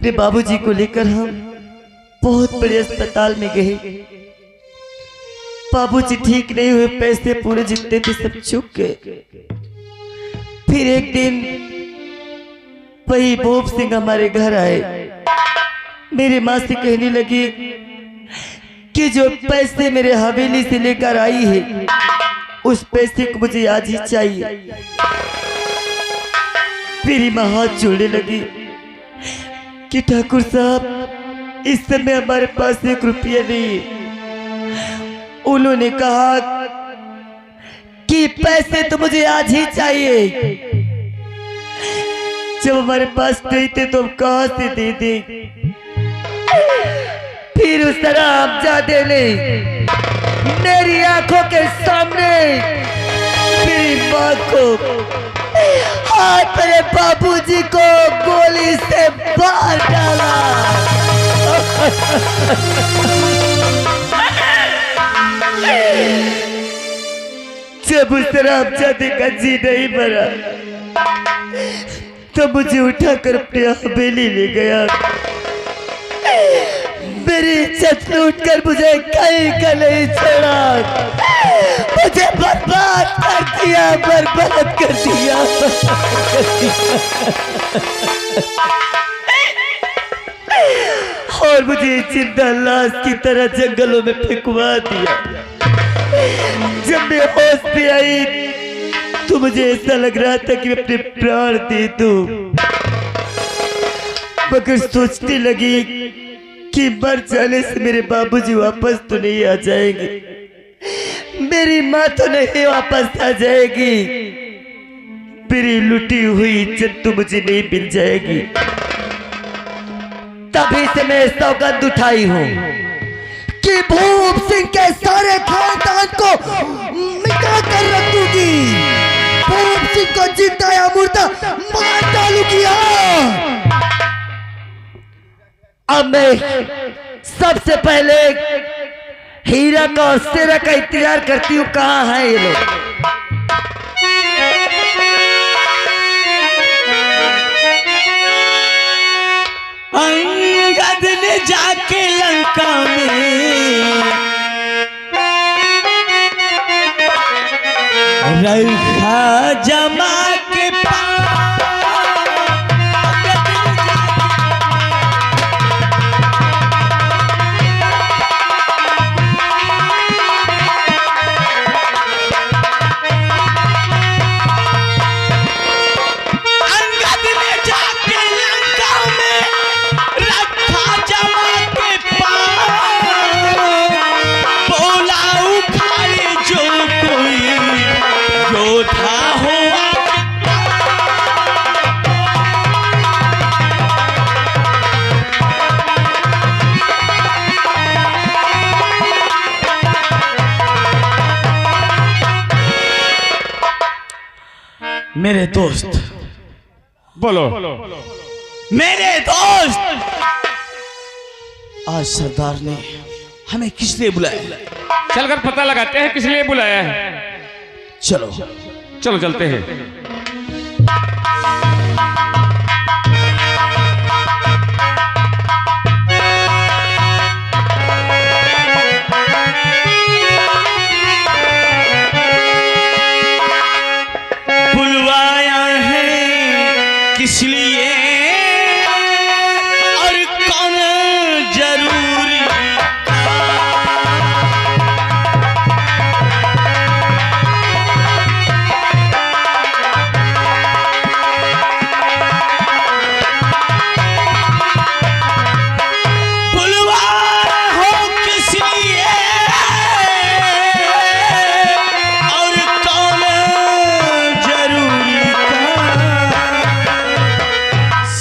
अपने बाबूजी को लेकर हम बहुत बड़े अस्पताल में गए। बाबूजी ठीक नहीं हुए, पैसे पूरे जितने थे सब चुक गए। फिर एक दिन वही भूप सिंह हमारे घर आए। मेरी माँ से कहने लगी कि जो पैसे मेरे हवेली से लेकर आई है उस पैसे को मुझे आज ही चाहिए। मेरी माँ हाथ जोड़ने लगी कि ठाकुर साहब इस समय हमारे पास 1 रुपया नहीं है। उन्होंने कहा कि पैसे तो मुझे आज ही चाहिए। जब हमारे पास नहीं थे तो हम कहां से दे दें। फिर उस तरह आप जाते नहीं, मेरी आंखों के सामने मेरी माँ को और मेरे बाबूजी को गोली से मार डाला। जब उस तरह आप जाते का जी नहीं भरा तो मुझे उठाकर अपने हवेली ले गया। मेरी इज्जत लूटकर मुझे कहीं का नहीं छोड़ा। मुझे बर्बाद कर दिया, बर्बाद कर दिया। और मुझे जिंदा लाश की तरह जंगलों में फेंकवा दिया। जब मैं होश में आई तो मुझे ऐसा लग रहा था कि मैं अपने प्राण दे दूं, मगर सोचने लगी कि मर जाने से मेरे बाबूजी वापस तो नहीं आ जाएंगे, मेरी माँ तो नहीं वापस आ जाएगी, मेरी लुटी हुई इज्जत तो मुझे नहीं मिल जाएगी। तभी से मैं सौगंध उठाई हूँ कि भूप सिंह के सारे खानदान को मिटा कर रख दूंगी। भूप सिंह को जिंदा या मुर्दा मार डालूंगी। अब मैं सबसे पहले हीरा का और शेरा का इंतजार करती हूँ, कहाँ है ये लोग। अंगद ने जाके लंका में रखा जमा के मेरे दोस्त बोलो। मेरे दोस्त, आज सरदार ने हमें किस लिए बुलाया? चलकर पता लगाते हैं किस लिए बुलाया है। चलो चलो चलते हैं। बुलवाया है किस लिए और कौन जरूरी?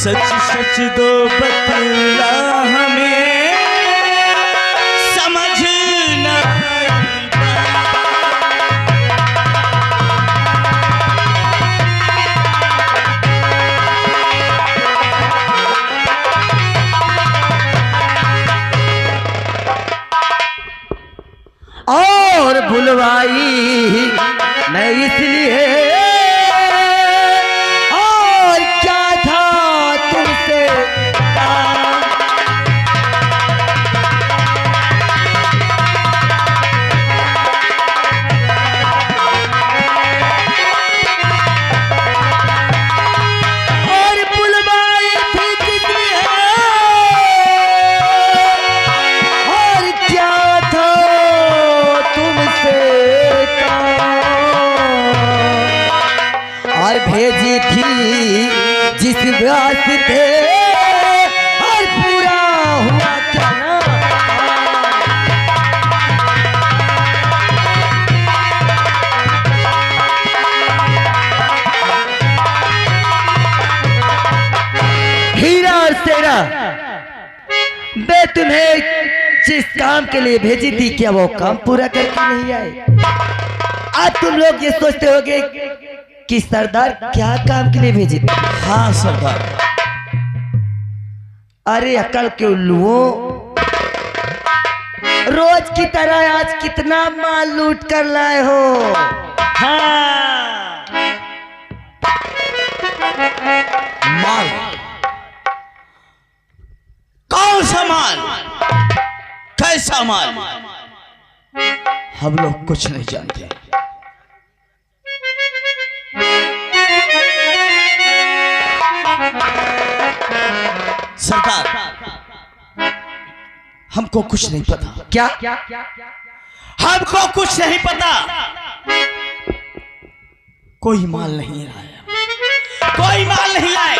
सच सच दो बतला हमें समझना। और बुलवाई मैं इसलिए और क्या था तुमसे मैं तुम्हें जिस काम के लिए भेजी थी क्या वो काम पूरा करके नहीं आए? आज तुम लोग ये सोचते होगे कि सरदार क्या काम के लिए भेजी थी? हाँ सरदार। अरे अकल के उल्लुओं, रोज की तरह आज कितना माल लूट कर लाए हो? हाँ माल। कौन सा माल, कैसा माल, हम लोग कुछ नहीं जानते। सरदार हमको कुछ नहीं पता। क्या? हमको कुछ नहीं पता। कोई माल नहीं लाया, कोई माल नहीं लाए,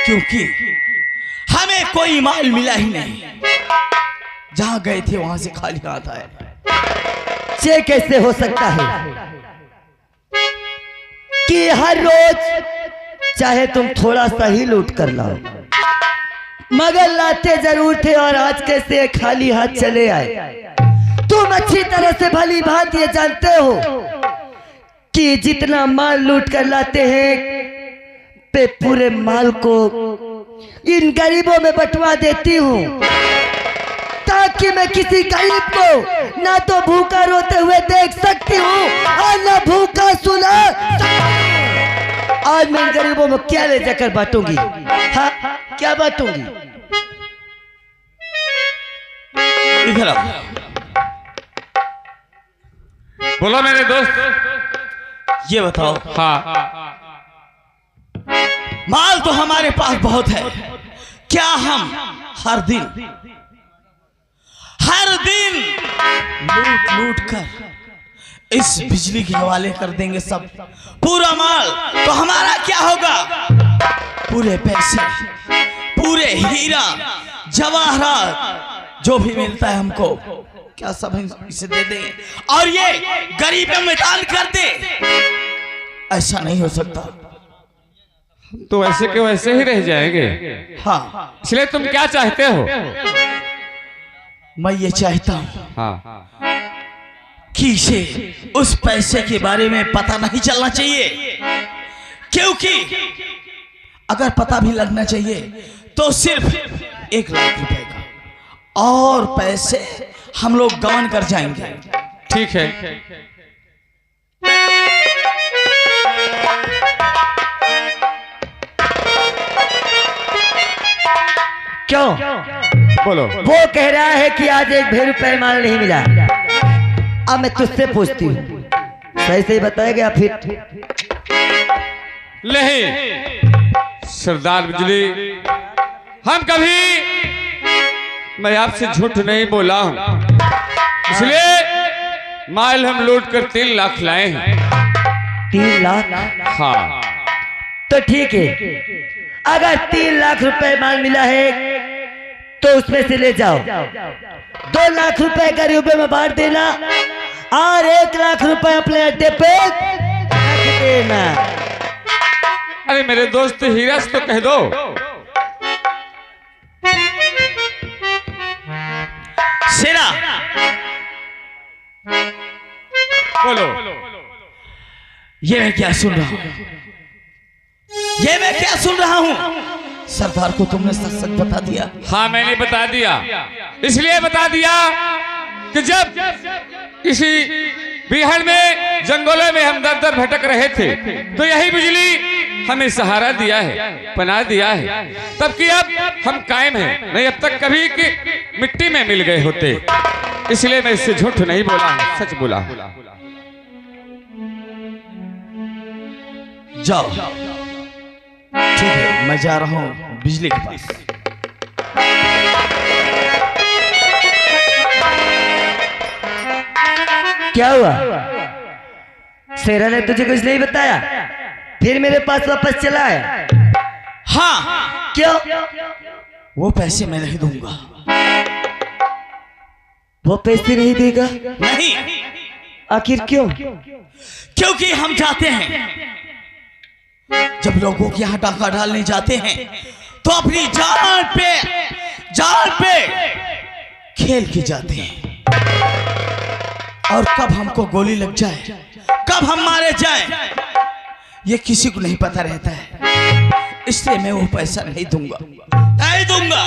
क्योंकि हमें कोई माल मिला ही नहीं। जहां गए थे वहां से खाली हाथ आए। ये कैसे हो सकता है कि हर रोज चाहे तुम थोड़ा सा ही लूट कर लाओ, मगर लाते जरूर थे और आज कैसे खाली हाथ चले आए? तुम अच्छी तरह से भली भांति ये जानते हो कि जितना माल लूट कर लाते हैं पे पूरे माल को इन गरीबों में बंटवा देती हूँ, ताकि मैं किसी गरीब को ना तो भूखा रोते हुए देख सकती हूँ और ना भूखा सुना। आज मैं इन गरीबों में क्या ले जाकर बांटूंगी? हाँ, क्या बांटूंगी? इधर आओ। बोलो मेरे दोस्त। ये बताओ। हाँ। माल तो हमारे पास बहुत है, क्या हम हर दिन लूट लूट कर इस बिजली के हवाले कर देंगे सब पूरा माल? तो हमारा क्या होगा? पूरे पैसे, पूरे हीरा जवाहरात जो भी मिलता है हमको, क्या सब इसे दे देंगे और ये गरीबों में दान कर दे? ऐसा नहीं हो सकता। तो ऐसे के वैसे ही रह जाएंगे। हाँ, इसलिए तुम क्या चाहते हो? मैं ये चाहता हूँ हाँ। कि इसे उस पैसे के बारे में पता नहीं चलना चाहिए, क्योंकि अगर पता भी लगना चाहिए तो सिर्फ 1 लाख रुपए का, और पैसे हम लोग गवन कर जाएंगे। ठीक है। क्यों? बोलो। वो कह रहा है कि आज 1 भी रुपए माल नहीं मिला। अब मैं तुझसे पूछती हूँ, सही सही बताएगा फिर? नहीं सरदार बिजली, हम कभी, मैं आपसे झूठ नहीं बोला हूं, इसलिए माल हम लूट कर 3 लाख लाए हैं। 3 लाख? हाँ। तो ठीक है, अगर 3 लाख रुपए माल मिला है तो उसमें से ले जाओ, 2 लाख रुपए गरीबों में बांट देना और 1 लाख रुपए अपने अड्डे पे रख देना। अरे मेरे दोस्त हीरा से तो कह दो। शेरा, बोलो। ये मैं क्या सुन रहा हूँ? ये मैं क्या सुन रहा हूँ? सरदार को तुमने सच सच बता दिया? हाँ मैंने बता दिया, इसलिए बता दिया कि जब इसी बिहार में जंगलों में हम दर दर भटक रहे थे तो यही बिजली हमें सहारा दिया है, पनाह दिया है, तब कि अब हम कायम हैं, नहीं अब तक कभी कि मिट्टी में मिल गए होते। इसलिए मैं इससे झूठ नहीं बोला, सच बोला। जाओ, ठीक है, मैं जा रहा हूँ बिजली के पास। क्या हुआ? शेरा ने तुझे कुछ नहीं बताया, फिर मेरे पास वापस चला आया? हाँ। क्यों? वो पैसे मैं नहीं दूंगा। वो पैसे नहीं देगा? नहीं। आखिर क्यों? क्योंकि हम जाते हैं, जब लोगों के यहाँ डाका डालने जाते हैं तो अपनी जान पे खेल के जाते हैं। और कब हमको गोली लग जाए, कब हम मारे जाए, ये किसी को नहीं पता रहता है। इसलिए मैं वो पैसा नहीं दूंगा, नहीं दूंगा।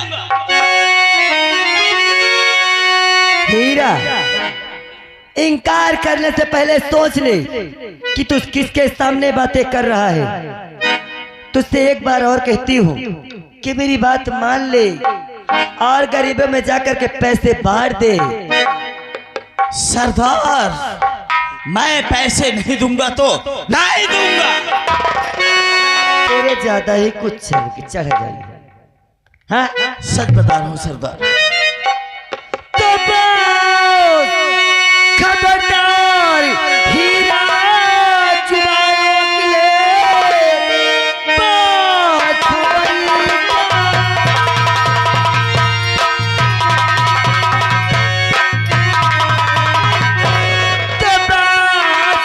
हीरा, इनकार करने से पहले सोच ले कि तू किसके सामने बातें कर रहा है। तुझसे एक बार और कहती हूँ कि मेरी बात मान ले और गरीबों में जाकर के पैसे बांट दे। सरदार, मैं पैसे नहीं दूंगा तो नहीं दूंगा। तेरे ज्यादा ही कुछ चढ़ गई। हाँ, सच बता रहा हूँ सरदार। तो बस खबरदार, हीरा चुराने के लिए बात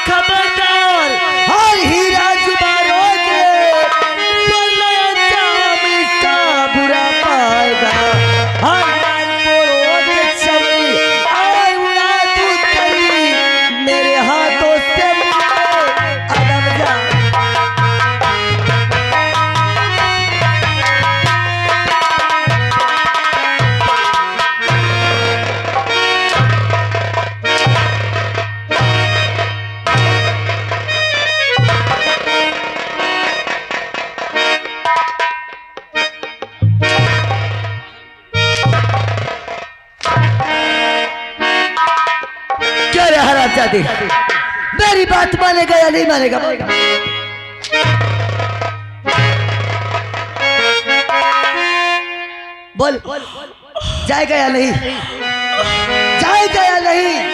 खबरदार, और हीरा चुराने इसका बुरा पाएगा। मेरे हाथों से अदब जा। क्या रे हरामजादी, मेरी बात मानेगा या नहीं मानेगा? बोल, जाएगा या नहीं? जाएगा या नहीं?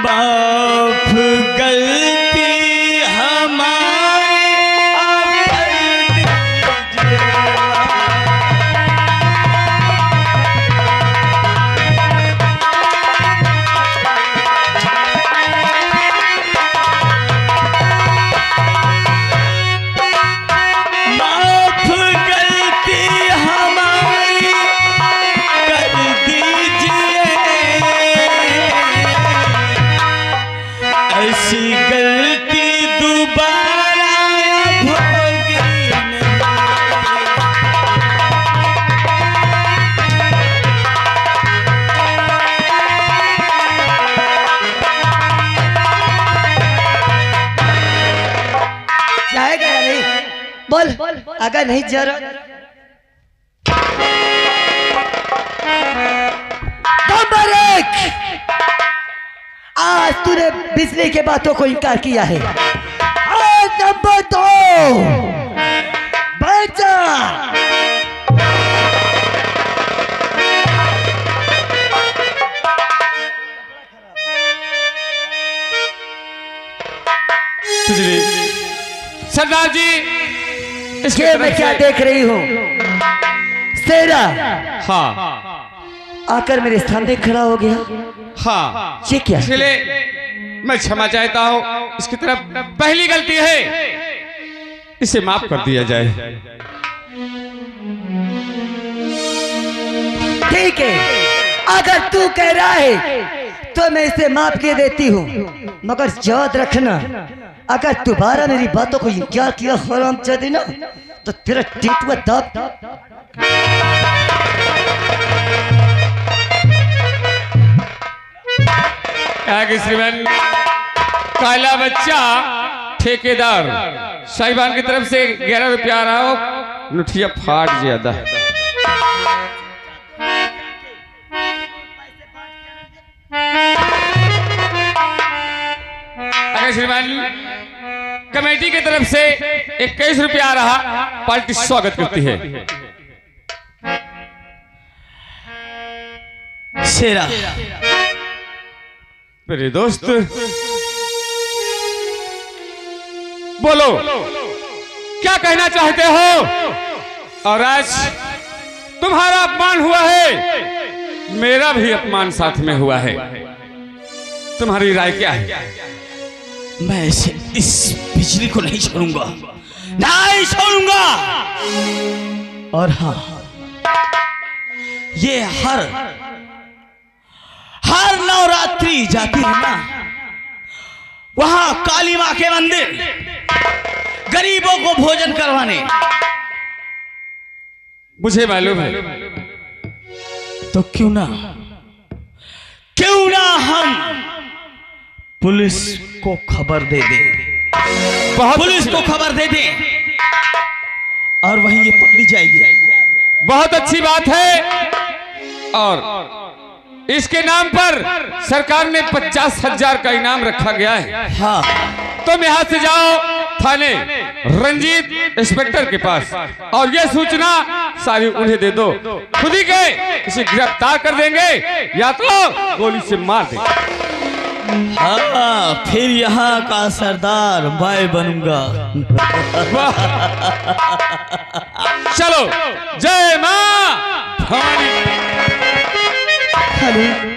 बाप गलती हमारी, आप कर दीजिए। माफ गलती हमारी कर दीजिए। ऐसी गलती दोबारा अब होगी नहीं। जाएगा या नहीं? बोल, अगर नहीं जा रहा नंबर एक, आज तूने बिजली के बातों को इनकार किया है। आज नंबर दो, बैठ जा। सरदार जी, इसके ये मैं क्या देख रही हूँ? शेरा हाँ आकर मेरे सामने खड़ा हो गया। हाँ, ये क्या? इसलिए मैं क्षमा चाहता हूँ। इसकी तरफ पहली गलती है, इसे माफ कर दिया जाए। ठीक है, अगर तू कह रहा है तो मैं इसे माफ कर देती हूँ, मगर याद रखना, अगर दोबारा मेरी बातों को इनकार किया हरामजादी ना, तो तेरा टीटुआ दाब। आगे श्रीमान काला बच्चा ठेकेदार साहिबान की तरफ से 11 रुपया आ रहा हो, लुठिया फाट ज्यादा। आगे श्रीमान कमेटी की तरफ से 21 रुपया आ रहा, पार्टी स्वागत करती है। शेरा, मेरे दोस्त बोलो क्या कहना चाहते हो? और आज तुम्हारा अपमान हुआ है, मेरा भी अपमान साथ में हुआ है। तुम्हारी राय क्या है? मैं इस बिजली को नहीं छोड़ूंगा, नहीं छोड़ूंगा। और हाँ, ये हर नवरात्रि जाती है ना, वहां काली मां के मंदिर गरीबों को भोजन करवाने। मुझे मालूम है। तो क्यों ना हम पुलिस को खबर दे दें, पुलिस को खबर दे दें और वहीं ये पकड़ी जाएगी। बहुत अच्छी बात है। और इसके नाम पर सरकार ने 50,000 का इनाम रखा गया है। हाँ, तुम यहाँ से जाओ थाने रंजीत इंस्पेक्टर के पास और ये सूचना सारी उन्हें दे दो। खुद ही के इसे गिरफ्तार कर देंगे या तो गोली से मार देंगे। हाँ, फिर यहाँ का सरदार मैं बनूंगा। चलो, जय मां भवानी। हेलो